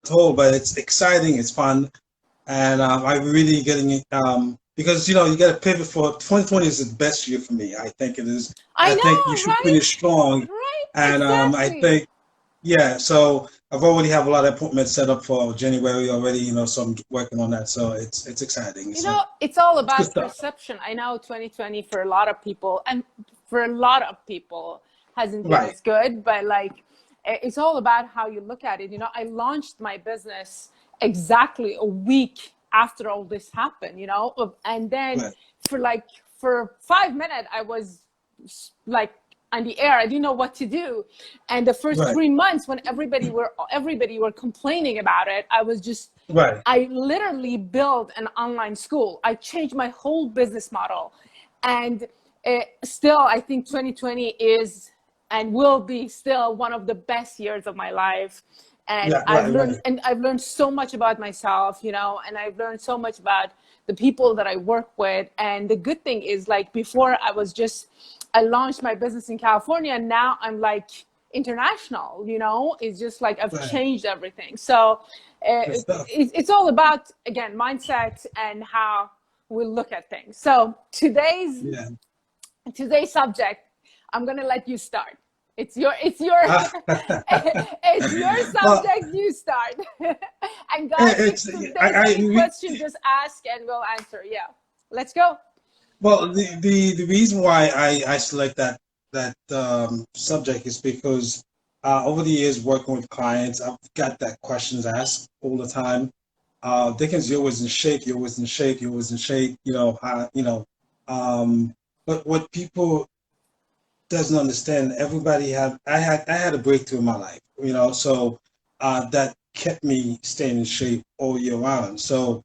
told, but it's exciting, it's fun, and I'm really getting it because you know you got to pivot. For 2020 is the best year for me. I think it is. I I think you know, should right? finish strong, Right, and I exactly. think yeah. So I've already have a lot of appointments set up for January already. You know, so I'm working on that. So it's exciting. You So know, it's all it's good about stuff. perception. I know 2020 for a lot of people, and for a lot of people hasn't been Right, as good, but like it's all about how you look at it. You know, I launched my business exactly a week after all this happened, you know, and then right, for like for 5 minutes I was like on the air. I didn't know what to do. And the first right, 3 months when everybody were complaining about it, I was just right. I literally built an online school. I changed my whole business model. And still, I think 2020 is and will be still one of the best years of my life. And Yeah, right, right. I've learned so much about myself, you know, and I've learned so much about the people that I work with. And the good thing is, like, before I launched my business in California, and now I'm like international, you know. It's just like I've Right. changed everything. So Good stuff. it's all about, again, mindset and how we look at things. So Yeah. today's subject, I'm gonna let you start. It's your Ah, it's your well, subject. You start. And guys, it's if there's any question, just ask and we'll answer. Yeah, let's go. well the reason why I select that subject is because over the years working with clients, I've got that questions asked all the time. Dickens, you're always in shape. You're always in shape. You're always in shape. You know, but what people doesn't understand, everybody have I had a breakthrough in my life, you know, so that kept me staying in shape all year round. So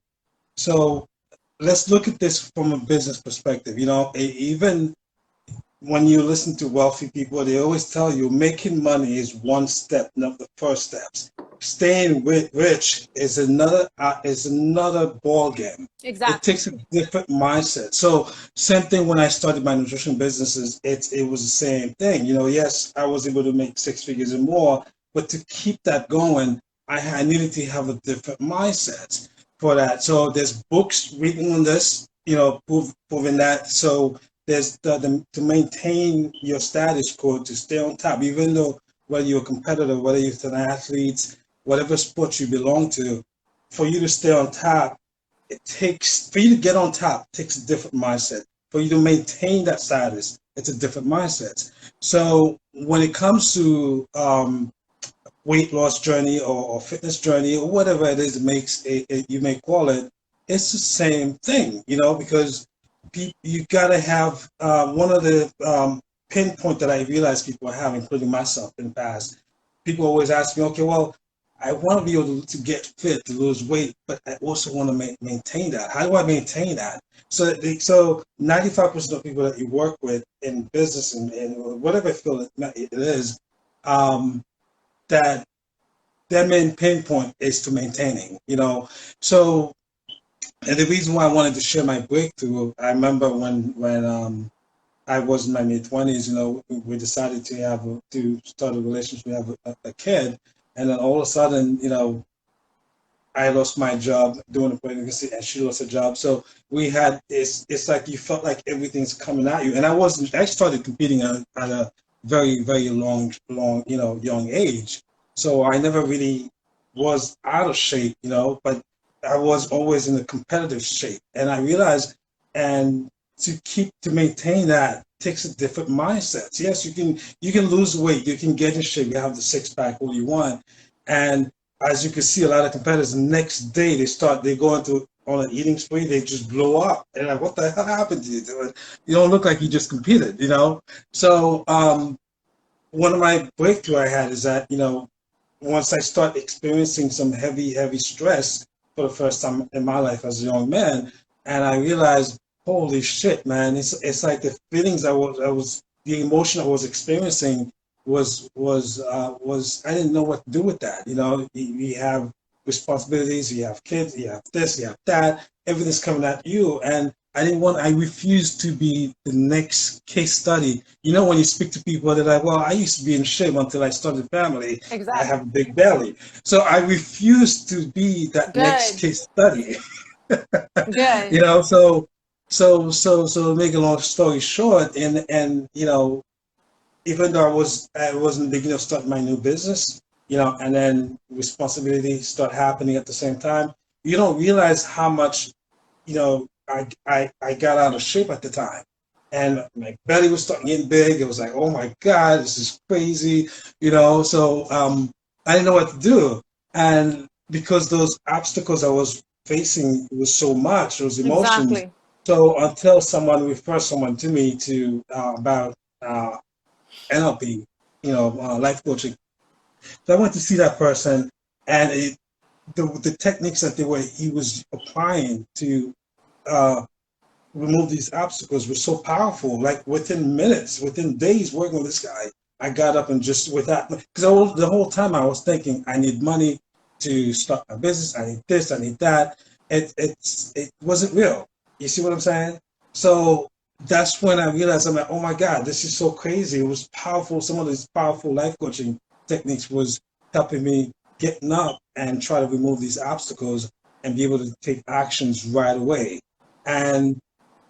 let's look at this from a business perspective. You know, even when you listen to wealthy people, they always tell you making money is one step, not the first steps. Staying rich is another ball game. It Exactly. takes a different mindset. So same thing when I started my nutrition businesses, it was the same thing. You know, yes, I was able to make six figures and more, but to keep that going, I needed to have a different mindset for that. So there's books written on this, you know, proving that. So there's to maintain your status quo, to stay on top, even though whether you're a competitor, whether you're an athlete, whatever sport you belong to, for you to stay on top, for you to get on top, takes a different mindset. For you to maintain that status, it's a different mindset. So when it comes to weight loss journey or fitness journey or whatever it is, you may call it, it's the same thing, you know, because you gotta have one of the pinpoint that I realize people have, including myself in the past. People always ask me, okay, well, I want to be able to get fit, to lose weight, but I also want to maintain that. How do I maintain that? So 95% of people that you work with in business and whatever field it is, um, that their main pinpoint is to maintaining, you know. So, and the reason why I wanted to share my breakthrough, I remember when I was in my mid 20s, you know, we decided to start a relationship, we have a kid, and then all of a sudden, you know, I lost my job doing the pregnancy, and she lost her job. So it's like you felt like everything's coming at you. And I started competing at a very long, you know, young age. So I never really was out of shape, you know, but I was always in a competitive shape. And I realized, and to maintain that takes a different mindset. Yes, you can lose weight, you can get in shape, you have the six pack, all you want, and as you can see, a lot of competitors the next day they go into on an eating spree, they just blow up. And like, what the hell happened to you? You don't look like you just competed, you know. So one of my breakthrough I had is that, you know, once I start experiencing some heavy stress for the first time in my life as a young man, and I realized, holy shit, man, it's like the feelings the emotion I was experiencing was I didn't know what to do with that. You know, you have responsibilities, you have kids, you have this, you have that, everything's coming at you, and I refused to be the next case study. You know, when you speak to people, they're like, well, I used to be in shape until I started family. I have a Exactly. big belly. So I refused to be that next Good. case study. You Good. know, so make a long story short, and you know, even though I wasn't beginning to start my new business, you know, and then responsibilities start happening at the same time, you don't realize how much, you know, I got out of shape at the time. And my belly was starting getting big. It was like, oh my God, this is crazy, you know. So I didn't know what to do. And because those obstacles I was facing was so much, those emotions. Exactly. So until someone referred someone to me to about uh, NLP, you know, life coaching. So I went to see that person, and the techniques that he was applying to uh, remove these obstacles were so powerful. Like within minutes, within days working with this guy, I got up and just with that because the whole time I was thinking I need money to start my business. I need this. I need that. It wasn't real. You see what I'm saying? So that's when I realized I'm like, oh my God, this is so crazy. It was powerful. Some of these powerful life coaching techniques was helping me getting up and try to remove these obstacles and be able to take actions right away. And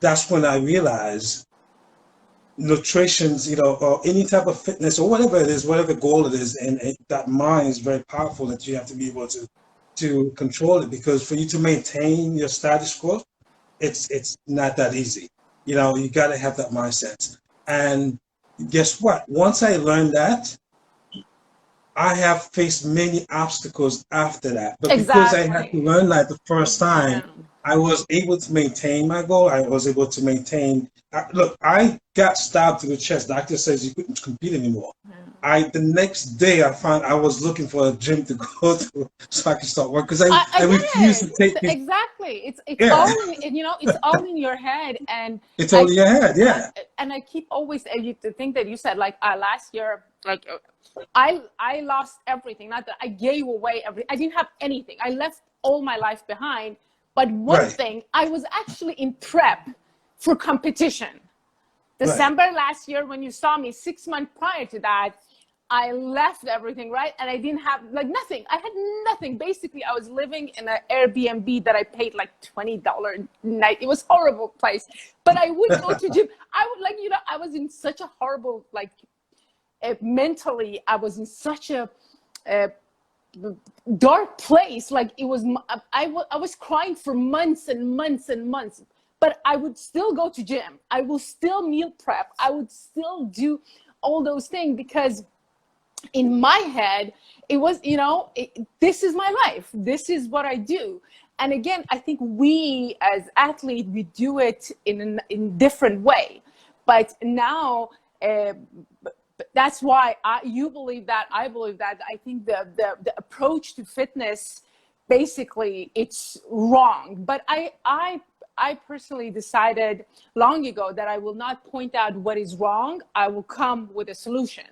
that's when I realized nutrition's, you know, or any type of fitness or whatever it is, whatever goal it is, and that mind is very powerful that you have to be able to control it because for you to maintain your status quo, it's not that easy. You know, you got to have that mindset. And guess what? Once I learned that, I have faced many obstacles after that, but because I had to Exactly. learn that the first Yeah. time, I was able to maintain my goal. I was able to maintain. Look, I got stabbed to the chest. Doctor says you couldn't compete anymore. The next day I found I was looking for a gym to go to so I could start working because I I refused get to it. take it. Exactly. It's Yeah, all in, you know, it's all in your head. And it's all I in your head. I, Yeah, and I keep always the thing that you said, like last year, like I lost everything. Not that I gave away everything. I didn't have anything. I left all my life behind. But one right, thing, I was actually in prep for competition. right. December last year, when you saw me 6 months prior to that, I left everything, right? And I didn't have like nothing. I had nothing. Basically, I was living in an Airbnb that I paid like $20 a night. It was a horrible place. But I would go to gym. I would like, you know, I was in such a horrible, like mentally, I was in such a dark place. Like it was, I was crying for months and months and months, but I would still go to gym. I will still meal prep. I would still do all those things because in my head, it was, you know, this is my life. This is what I do. And again, I think we as athletes, we do it in different way. But now, that's why you believe that, I believe that. I think the approach to fitness, basically, it's wrong. But I personally decided long ago that I will not point out what is wrong. I will come with a solution.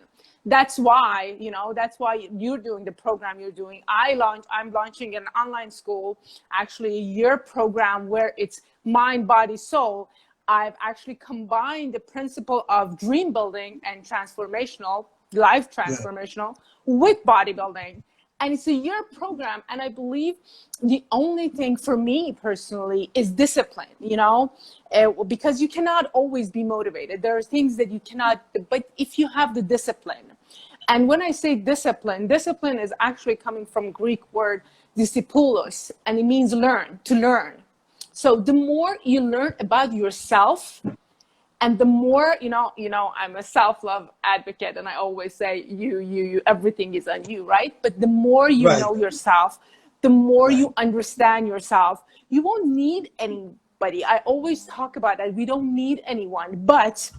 That's why, you know, that's why you're doing the program you're doing. I'm launching an online school, actually a year program where it's mind, body, soul. I've actually combined the principle of dream building and transformational, life Yeah, transformational, with bodybuilding. And it's a year program. And I believe the only thing for me personally is discipline, you know, because you cannot always be motivated. There are things that you cannot, but if you have the discipline, and when I say discipline, discipline is actually coming from Greek word discipoulos, and it means learn, to learn. So the more you learn about yourself, and the more, I'm a self-love advocate, and I always say you everything is on you, right? But the more you right, know yourself, the more right, you understand yourself, you won't need anybody. I always talk about that. We don't need anyone. But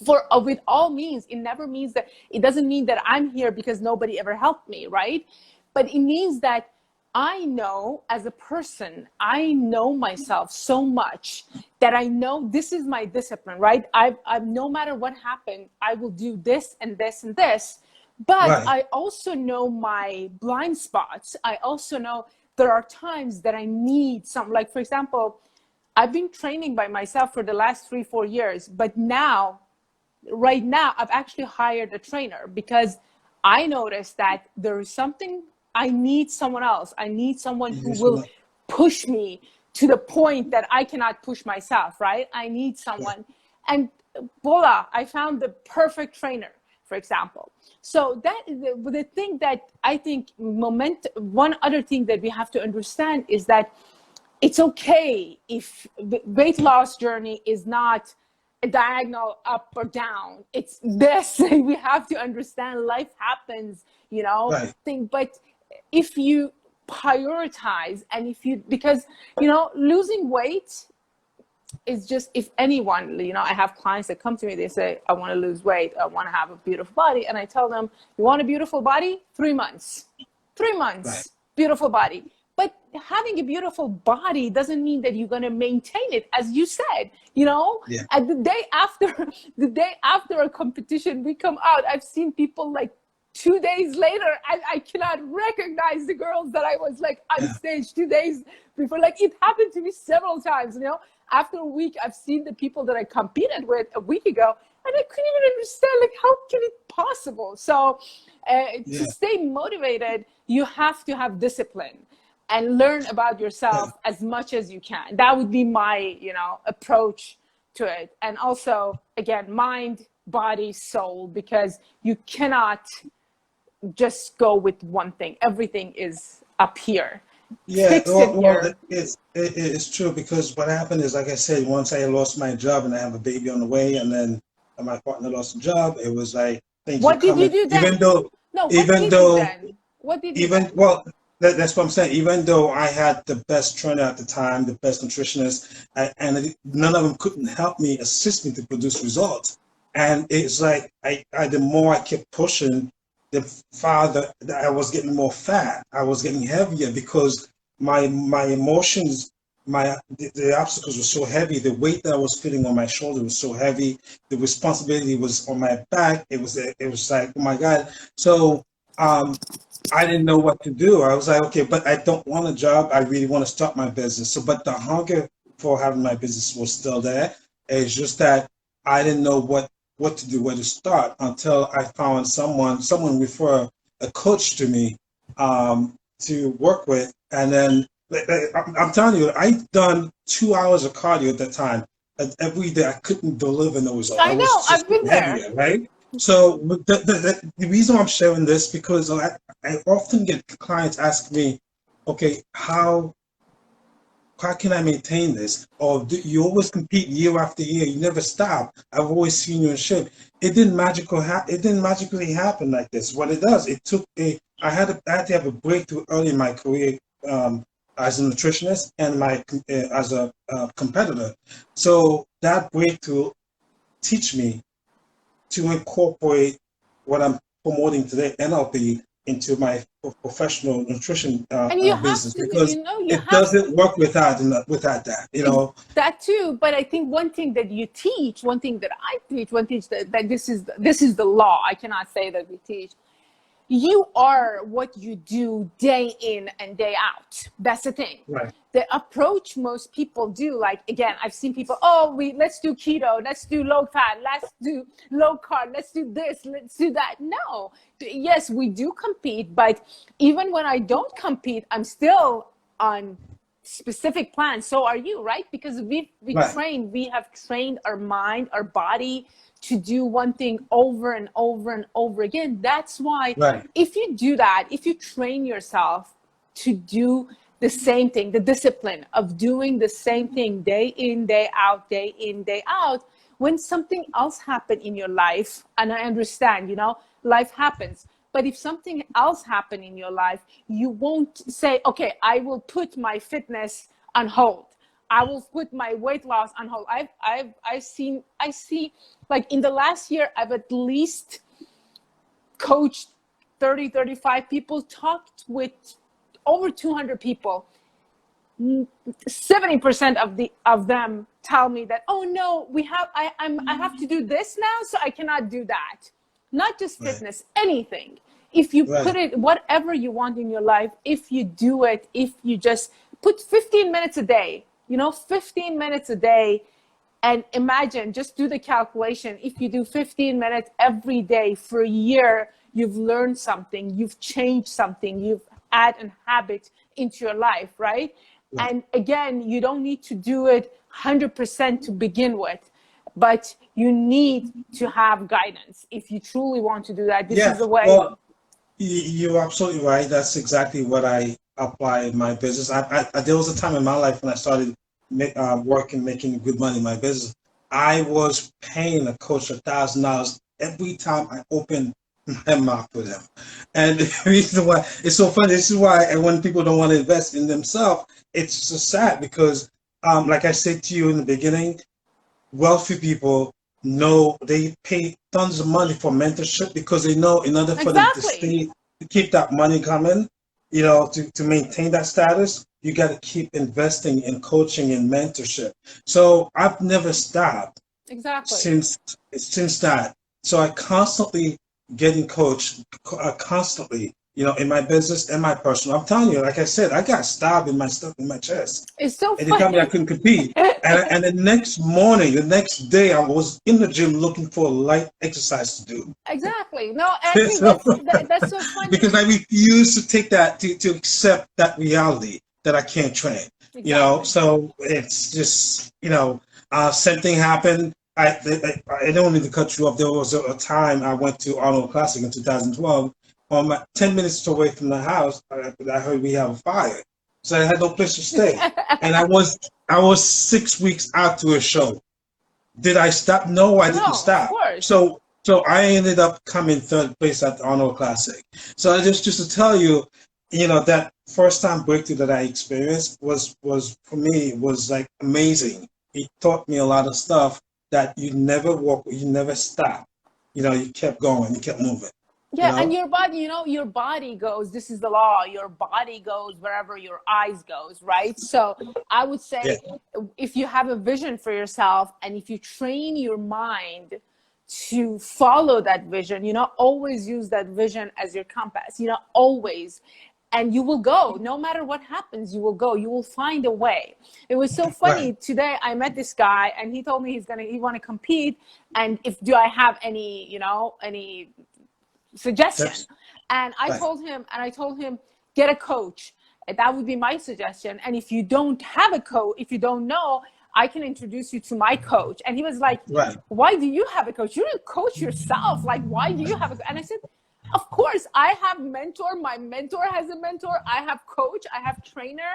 for with all means, it never means that, it doesn't mean that I'm here because nobody ever helped me, right? But it means that I know, as a person, I know myself so much that I know this is my discipline, right? I've no matter what happened, I will do this and this and this. But right, I also know my blind spots. I also know there are times that I need some, like, for example, I've been training by myself for the last 3-4 years, but right now, I've actually hired a trainer because I noticed that there is something, I need someone else. I need someone who will push me to the point that I cannot push myself, right? I need someone. And voila, I found the perfect trainer, for example. So that the thing that I think one other thing that we have to understand is that it's okay if the weight loss journey is not a diagonal up or down. It's this. We have to understand life happens, but if you prioritize and because losing weight is just, if anyone, I have clients that come to me, they say, I want to lose weight, I want to have a beautiful body. And I tell them, you want a beautiful body? 3 months, beautiful body. But having a beautiful body doesn't mean that you're going to maintain it, as you said, And the day after a competition, we come out, I've seen people like 2 days later, and I cannot recognize the girls that I was like on stage 2 days before. Like, it happened to me several times, After a week, I've seen the people that I competed with a week ago, and I couldn't even understand, like, how can it possible? So to stay motivated, you have to have discipline and learn about yourself as much as you can. That would be my, approach to it. And also, again, mind, body, soul, because you cannot just go with one thing. Everything is up here. Yeah, it's true, because what happened is, like I said, once I lost my job and I have a baby on the way, and then my partner lost a job, it was like things what were did coming. You do then? That's what I'm saying. Even though I had the best trainer at the time, the best nutritionist, and none of them couldn't help me, assist me to produce results. And it's like the more I kept pushing, the farther I was getting more fat. I was getting heavier because my emotions, the obstacles were so heavy. The weight that I was feeling on my shoulder was so heavy. The responsibility was on my back. It was like, oh my God. So I didn't know what to do. I was like, okay, but I don't want a job. I really want to start my business. So, but the hunger for having my business was still there. It's just that I didn't know what to do, where to start, until I found someone refer a coach to me to work with. And then I'm telling you, I've done 2 hours of cardio at that time. And every day I couldn't deliver no results. I know, I've been heavier, there. Right? So the reason I'm sharing this, because I often get clients ask me, okay, how can I maintain this? Or do you always compete year after year? You never stop. I've always seen you in shape. It didn't magically happen like this. What it does, I had to have a breakthrough early in my career as a nutritionist and as a competitor. So that breakthrough teach me to incorporate what I'm promoting today, NLP, into my professional nutrition business, because it doesn't work without that, That too, but I think one thing that you teach, one thing that I teach, that this is the law. I cannot say that we teach. You are what you do day in and day out. That's the thing. Right. The approach most people do, like, again, I've seen people, let's do keto, let's do low fat, let's do low carb, let's do this, let's do that. No, yes, we do compete, but even when I don't compete, I'm still on specific plans. So are you, right? Because we have trained our mind, our body to do one thing over and over and over again. That's why if you do that, if you train yourself to do the same thing, the discipline of doing the same thing day in, day out, when something else happened in your life, and I understand, life happens, but if something else happened in your life, you won't say, okay, I will put my fitness on hold. I will put my weight loss on hold. I see, like, in the last year, I've at least coached 30, 35 people, talked with over 200 people. 70% of them tell me that, oh no, I have to do this now, so I cannot do that. Not just fitness, anything. If you put it, whatever you want in your life, if you do it, if you just put 15 minutes a day, 15 minutes a day. And imagine, just do the calculation. If you do 15 minutes every day for a year, you've learned something, you've changed something, you've added a habit into your life, right? Right. And again, you don't need to do it 100% to begin with, but you need to have guidance if you truly want to do that. This is Yeah. the way. Well, you're absolutely right. That's exactly what I apply in my business. There was a time in my life when I started working, making good money in my business. I was paying a coach $1,000 every time I opened my mouth with him. And the reason why it's so funny, this is why and when people don't want to invest in themselves, it's so sad because, like I said to you in the beginning, wealthy people know they pay tons of money for mentorship because they know in order for them to Exactly. stay, to keep that money coming, to maintain that status, you got to keep investing in coaching and mentorship. So I've never stopped Exactly. since that. So I constantly getting coached, constantly, in my business and my personal. I'm telling you, like I said, I got stabbed in my stuff in my chest, It's so and they told me I funny. couldn't compete. And the next morning, the next day, I was in the gym looking for a light exercise to do. Exactly. No, I think So, that's so because funny. I refuse to take that to accept that reality that I can't train. Exactly. So it's just same thing happened. I don't need to cut you off. There was a time I went to Arnold Classic in 2012. 10 minutes away from the house, I heard we have a fire, so I had no place to stay, and I was 6 weeks out to a show. Did I stop? No, I didn't No, of stop. course. So I ended up coming third place at the Arnold Classic. So just to tell you, that first time breakthrough that I experienced was for me was like amazing. It taught me a lot of stuff that you never stop. You kept going, you kept moving. You Yeah, and know, your body goes, this is the law, your body goes wherever your eyes goes, right? So I would yeah, say if you have a vision for yourself and if you train your mind to follow that vision, always use that vision as your compass, always. And you will go, no matter what happens, you will go, you will find a way. It was so right, funny today. I met this guy and he told me he want to compete. And if do I have any suggestion? tips, And right, I told him, get a coach. That would be my suggestion. And if you don't have a coach, if you don't know, I can introduce you to my coach. And he was like, right, why do you have a coach? You don't coach yourself. Like, why do you have a coach? And I said, of course, I have mentor. My mentor has a mentor. I have coach. I have trainer.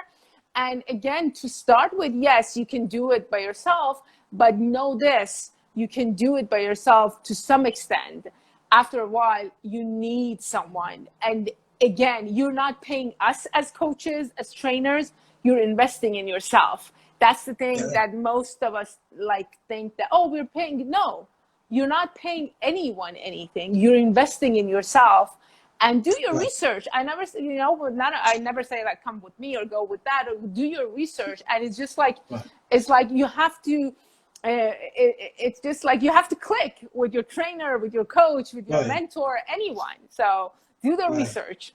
And again, to start with, yes, you can do it by yourself, but know this, you can do it by yourself to some extent. After a while, you need someone. And again, you're not paying us as coaches, as trainers, you're investing in yourself. That's the thing yeah, that most of us think that, oh, we're paying. No, you're not paying anyone anything. You're investing in yourself and do your right, research. I never say like, come with me or go with that, or do your research. And right, it's like you have to, it's just like you have to click with your trainer, with your coach, with your right, mentor, anyone. So do the right. research.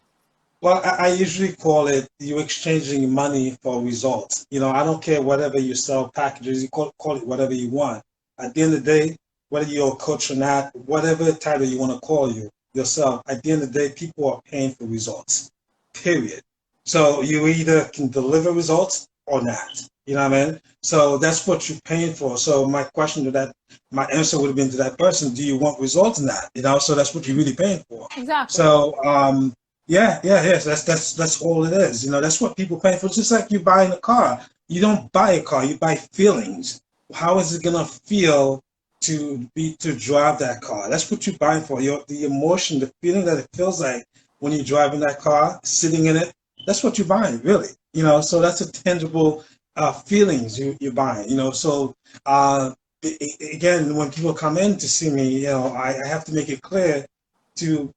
Well, I usually call it you exchanging money for results. I don't care whatever you sell packages, you call it whatever you want. At the end of the day, whether you're a coach or not, whatever title you want to call yourself, at the end of the day, people are paying for results, period. So you either can deliver results or not. You know what I mean? So that's what you're paying for. So my answer would have been to that person, do you want results or not? So that's what you're really paying for. Exactly. So, yeah, yeah, yes. That's all it is. That's what people pay for. It's just like you buying a car. You don't buy a car, you buy feelings. How is it gonna feel to drive that car? That's what you're buying for. The emotion, the feeling that it feels like when you're driving that car, sitting in it. That's what you're buying, really. So that's a tangible feelings you're buying. So again, when people come in to see me, I have to make it clear to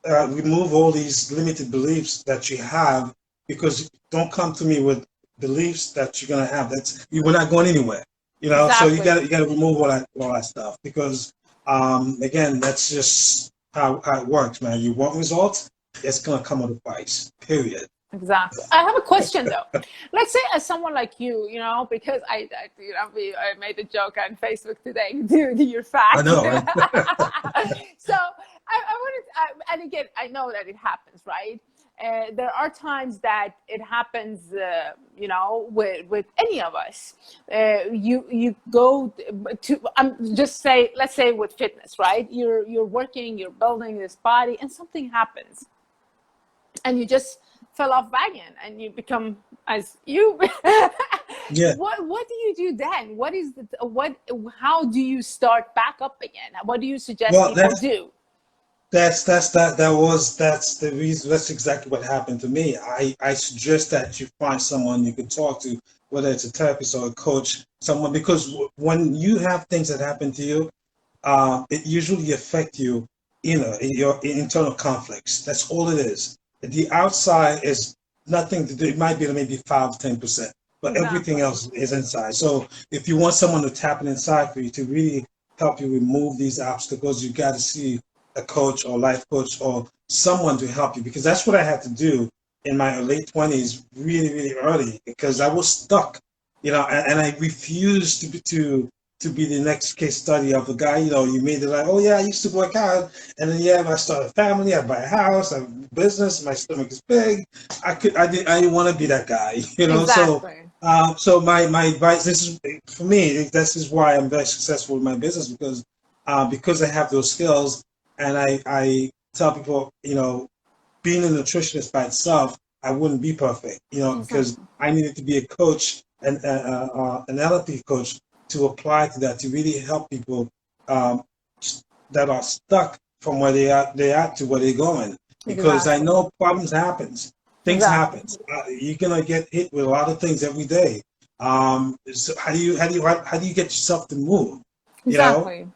remove all these limited beliefs that you have, because don't come to me with beliefs that you're gonna have. We're not going anywhere. So Exactly. you gotta remove all that stuff, because again, that's just how it works, man. You want results, it's gonna come with a price. Period. Exactly. I have a question though. Let's say as someone like you know, because I made a joke on Facebook today, dude, you're I fat. know, right? So I wanted, and again, I know that it happens, right? There are times that it happens, you know, with any of us. You go to, just say, let's say with fitness, right? You're working, you're building this body, and something happens, and you just fell off wagon and you become as you. Yeah. What do you do then? What is the what how do you start back up again? What do you suggest Well, people do? that's the reason. That's exactly what happened to me. I suggest that you find someone you can talk to, whether it's a therapist or a coach, someone, because when you have things that happen to you, it usually affect you, in your internal conflicts. That's all it is. The outside is nothing to do. It might be maybe 5 10%, but everything Exactly. else is inside. So if you want someone to tap it inside for you to really help you remove these obstacles, you got to see a coach or life coach or someone to help you, because that's what I had to do in my late 20s, really, really early, because I was stuck, and I refused to be the next case study of a guy. You made it like, oh yeah, I used to work out, and then yeah, I start a family, I buy a house, I have a business, my stomach is big. I didn't want to be that guy, So, Exactly. my advice, this is for me. This is why I'm very successful in my business, because I have those skills, and I tell people, being a nutritionist by itself, I wouldn't be perfect, because Exactly. I needed to be a coach and an NLP coach to apply to that, to really help people, um, that are stuck from where they are to where they're going. Because I Exactly. know problems happens, things Exactly. happen. You're gonna get hit with a lot of things every day. So how do you get yourself to move? Exactly.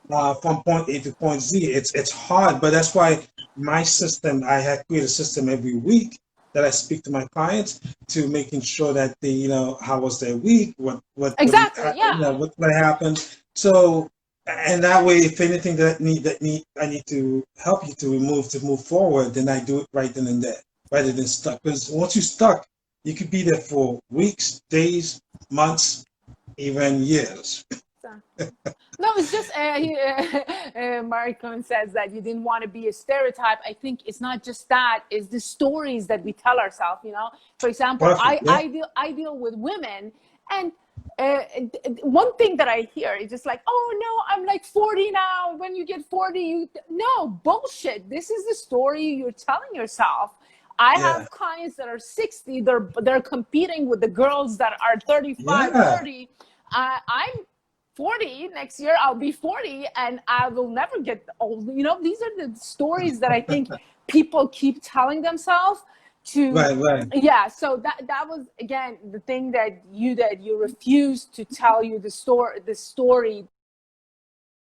From point A to point Z. It's hard, but that's why my system. I had created a system every week that I speak to my clients, to making sure that they, how was their week, Exactly. Yeah. what happened. So, and that way, if anything I need to help you to move forward, then I do it right then and there, rather than stuck. Because once you're stuck, you could be there for weeks, days, months, even years. Exactly. No, it's just Maricon says that you didn't want to be a stereotype. I think it's not just that; it's the stories that we tell ourselves. You know, for example, Perfect. Yeah. I deal with women, and one thing that I hear is just like, oh no, I'm like 40 now. When you get 40, no bullshit. This is the story you're telling yourself. I Yeah. have clients that are 60. They're competing with the girls that are 35, Yeah. 30. I'm 40 next year. I'll be 40 and I will never get old. You know, these are the stories that I think people keep telling themselves to. Right. Right. Yeah, so that was again the thing that you refused to tell you the story